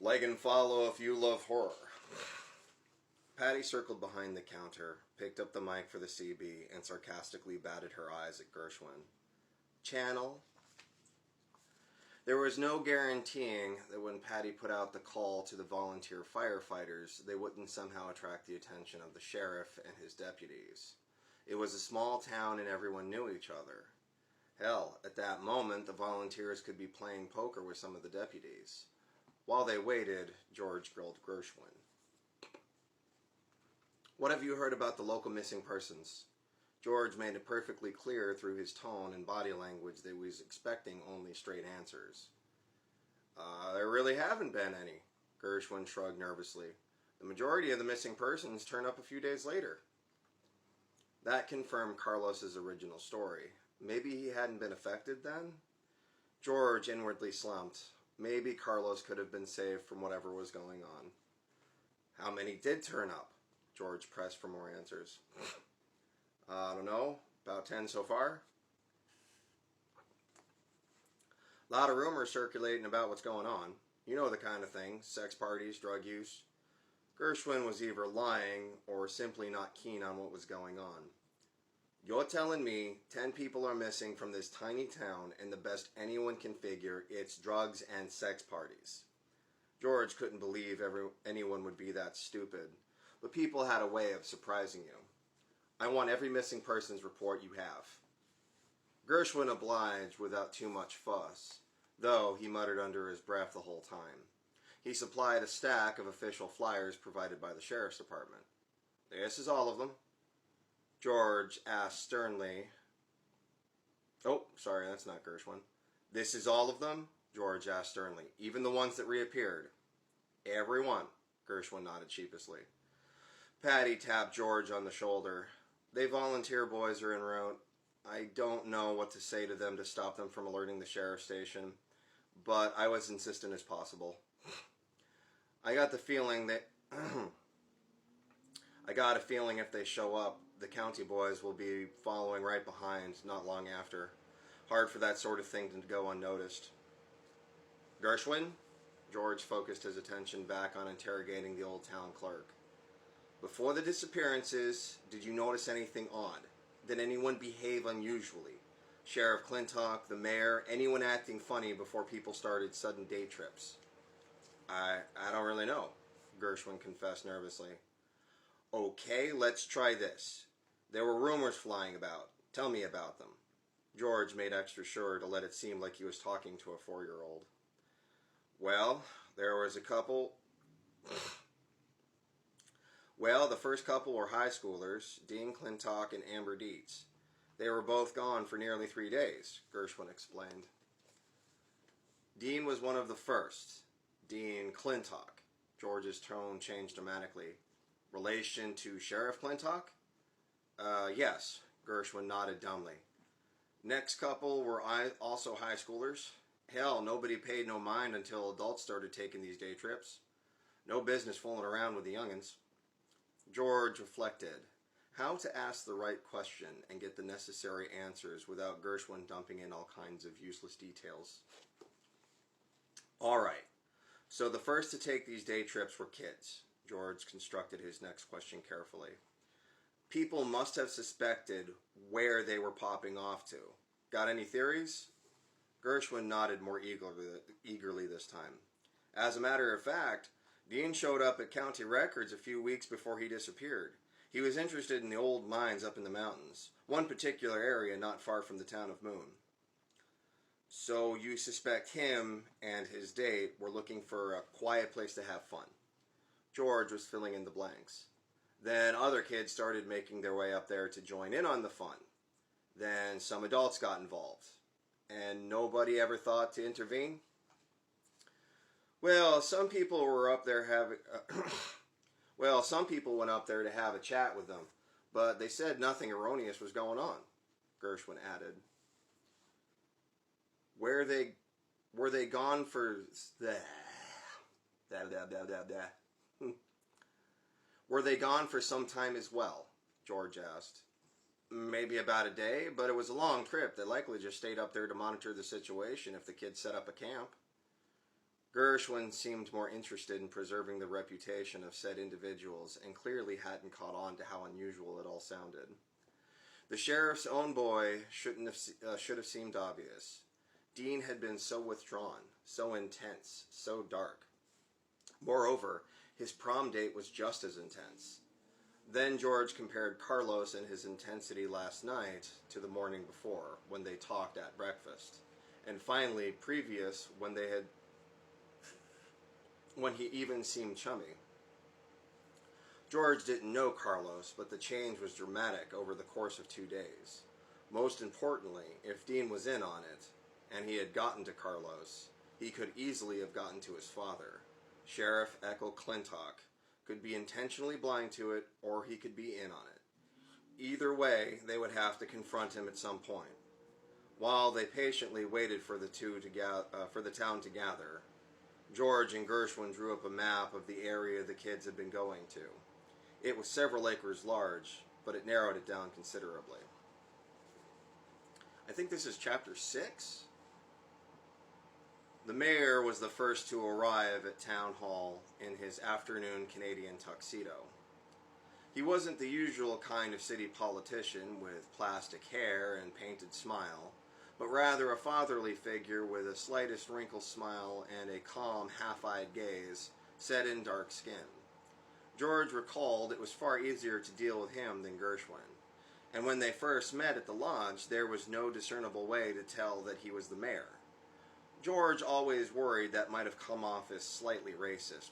Like and follow if you love horror. Patty circled behind the counter, picked up the mic for the CB, and sarcastically batted her eyes at Gershwin. Channel. There was no guaranteeing that when Patty put out the call to the volunteer firefighters, they wouldn't somehow attract the attention of the sheriff and his deputies. It was a small town and everyone knew each other. Hell, at that moment, the volunteers could be playing poker with some of the deputies. While they waited, George grilled Gershwin. What have you heard about the local missing persons? George made it perfectly clear through his tone and body language that he was expecting only straight answers. There really haven't been any, Gershwin shrugged nervously. The majority of the missing persons turn up a few days later. That confirmed Carlos's original story. Maybe he hadn't been affected then? George inwardly slumped. Maybe Carlos could have been saved from whatever was going on. How many did turn up? George pressed for more answers. I don't know, about 10 so far. A lot of rumors circulating about what's going on. You know the kind of thing, sex parties, drug use. Gershwin was either lying or simply not keen on what was going on. You're telling me 10 people are missing from this tiny town and the best anyone can figure it's drugs and sex parties. George couldn't believe anyone would be that stupid, but people had a way of surprising you. I want every missing persons report you have. Gershwin obliged without too much fuss, though he muttered under his breath the whole time. He supplied a stack of official flyers provided by the sheriff's department. This is all of them. George asked sternly. Oh, sorry, that's not Gershwin. This is all of them? George asked sternly. Even the ones that reappeared? Every one, Gershwin nodded sheepishly. Patty tapped George on the shoulder. They volunteer boys are en route. I don't know what to say to them to stop them from alerting the sheriff's station, but I was insistent as possible. I got a feeling if they show up, the county boys will be following right behind not long after. Hard for that sort of thing to go unnoticed. Gershwin? George focused his attention back on interrogating the old town clerk. Before the disappearances, did you notice anything odd? Did anyone behave unusually? Sheriff Clintock, the mayor, anyone acting funny before people started sudden day trips? I don't really know, Gershwin confessed nervously. Okay, let's try this. There were rumors flying about. Tell me about them. George made extra sure to let it seem like he was talking to a 4-year-old. Well, there was a couple... Well, the first couple were high schoolers, Dean Clintock and Amber Dietz. They were both gone for nearly 3 days, Gershwin explained. Dean was one of the first. Dean Clintock. George's tone changed dramatically. Relation to Sheriff Clintock? Yes, Gershwin nodded dumbly. Next couple were also high schoolers. Hell, nobody paid no mind until adults started taking these day trips. No business fooling around with the youngins. George reflected. How to ask the right question and get the necessary answers without Gershwin dumping in all kinds of useless details. All right. So the first to take these day trips were kids. George constructed his next question carefully. People must have suspected where they were popping off to. Got any theories? Gershwin nodded more eagerly this time. As a matter of fact, Dean showed up at county records a few weeks before he disappeared. He was interested in the old mines up in the mountains, one particular area not far from the town of Moon. So you suspect him and his date were looking for a quiet place to have fun. George was filling in the blanks. Then other kids started making their way up there to join in on the fun. Then some adults got involved. And nobody ever thought to intervene? Well, some people were up there some people went up there to have a chat with them, but they said nothing erroneous was going on, Gershwin added. Were they gone for... Were they gone for some time as well? George asked. Maybe about a day, but it was a long trip. They likely just stayed up there to monitor the situation if the kids set up a camp. Gershwin seemed more interested in preserving the reputation of said individuals and clearly hadn't caught on to how unusual it all sounded. The sheriff's own boy should have seemed obvious. Dean had been so withdrawn, so intense, so dark. Moreover, his prom date was just as intense. Then George compared Carlos and his intensity last night to the morning before, when they talked at breakfast, and finally previous when he even seemed chummy. George didn't know Carlos, but the change was dramatic over the course of 2 days. Most importantly, if Dean was in on it, and he had gotten to Carlos, he could easily have gotten to his father. Sheriff Eckel Clintock could be intentionally blind to it, or he could be in on it. Either way, they would have to confront him at some point. While they patiently waited for the town to gather, George and Gershwin drew up a map of the area the kids had been going to. It was several acres large, but it narrowed it down considerably. I think this is chapter 6? The mayor was the first to arrive at town hall in his afternoon Canadian tuxedo. He wasn't the usual kind of city politician with plastic hair and painted smile, but rather a fatherly figure with a slightest wrinkled smile and a calm, half-eyed gaze set in dark skin. George recalled it was far easier to deal with him than Gershwin, and when they first met at the lodge, there was no discernible way to tell that he was the mayor. George always worried that might have come off as slightly racist.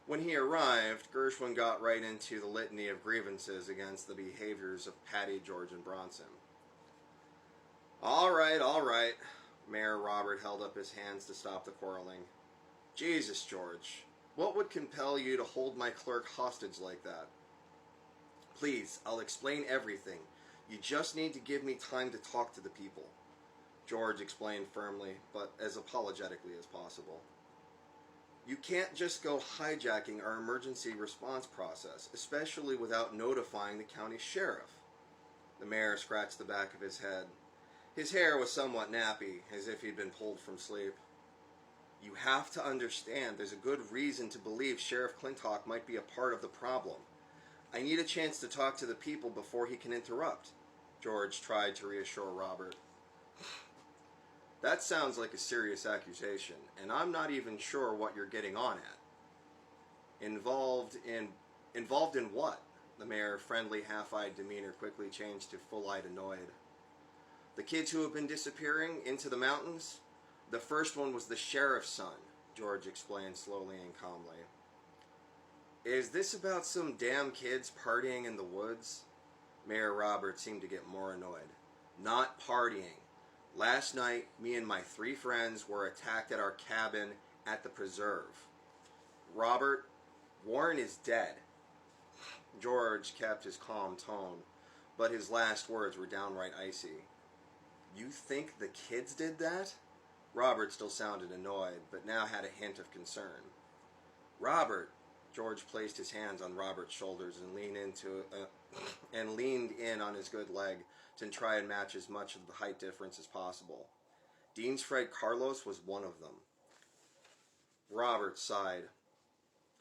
When he arrived, Gershwin got right into the litany of grievances against the behaviors of Patty, George, and Bronson. All right, Mayor Robert held up his hands to stop the quarreling. Jesus, George, what would compel you to hold my clerk hostage like that? Please, I'll explain everything. You just need to give me time to talk to the people. George explained firmly, but as apologetically as possible. You can't just go hijacking our emergency response process, especially without notifying the county sheriff. The mayor scratched the back of his head. His hair was somewhat nappy, as if he'd been pulled from sleep. You have to understand there's a good reason to believe Sheriff Clintock might be a part of the problem. I need a chance to talk to the people before he can interrupt, George tried to reassure Robert. That sounds like a serious accusation, and I'm not even sure what you're getting on at. Involved in what? The mayor's friendly, half-eyed demeanor quickly changed to full-eyed annoyed. The kids who have been disappearing into the mountains? The first one was the sheriff's son, George explained slowly and calmly. Is this about some damn kids partying in the woods? Mayor Robert seemed to get more annoyed. Not partying. Last night, me and my 3 friends were attacked at our cabin at the preserve. Robert, Warren is dead. George kept his calm tone, but his last words were downright icy. You think the kids did that? Robert still sounded annoyed, but now had a hint of concern. Robert, George placed his hands on Robert's shoulders and leaned in on his good leg to try and match as much of the height difference as possible. Dean's friend Carlos was one of them. Robert sighed.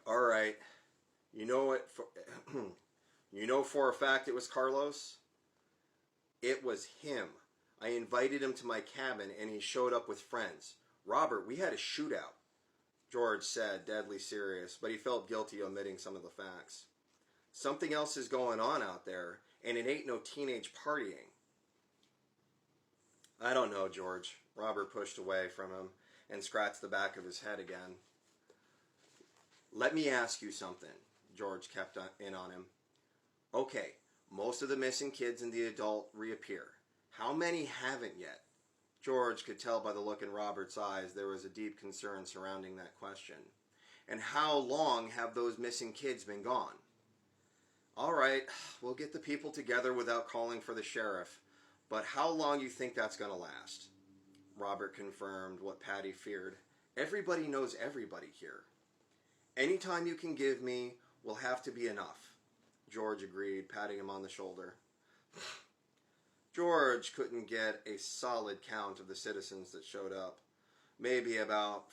All right, you know for a fact it was Carlos? It was him. I invited him to my cabin and he showed up with friends. Robert, we had a shootout, George said, deadly serious, but he felt guilty omitting some of the facts. Something else is going on out there, and it ain't no teenage partying. I don't know, George. Robert pushed away from him and scratched the back of his head again. Let me ask you something, George kept in on him. Okay, most of the missing kids and the adult reappear. How many haven't yet? George could tell by the look in Robert's eyes there was a deep concern surrounding that question. And how long have those missing kids been gone? All right, we'll get the people together without calling for the sheriff, but how long you think that's going to last? Robert confirmed what Patty feared. Everybody knows everybody here. Any time you can give me will have to be enough, George agreed, patting him on the shoulder. George couldn't get a solid count of the citizens that showed up. maybe about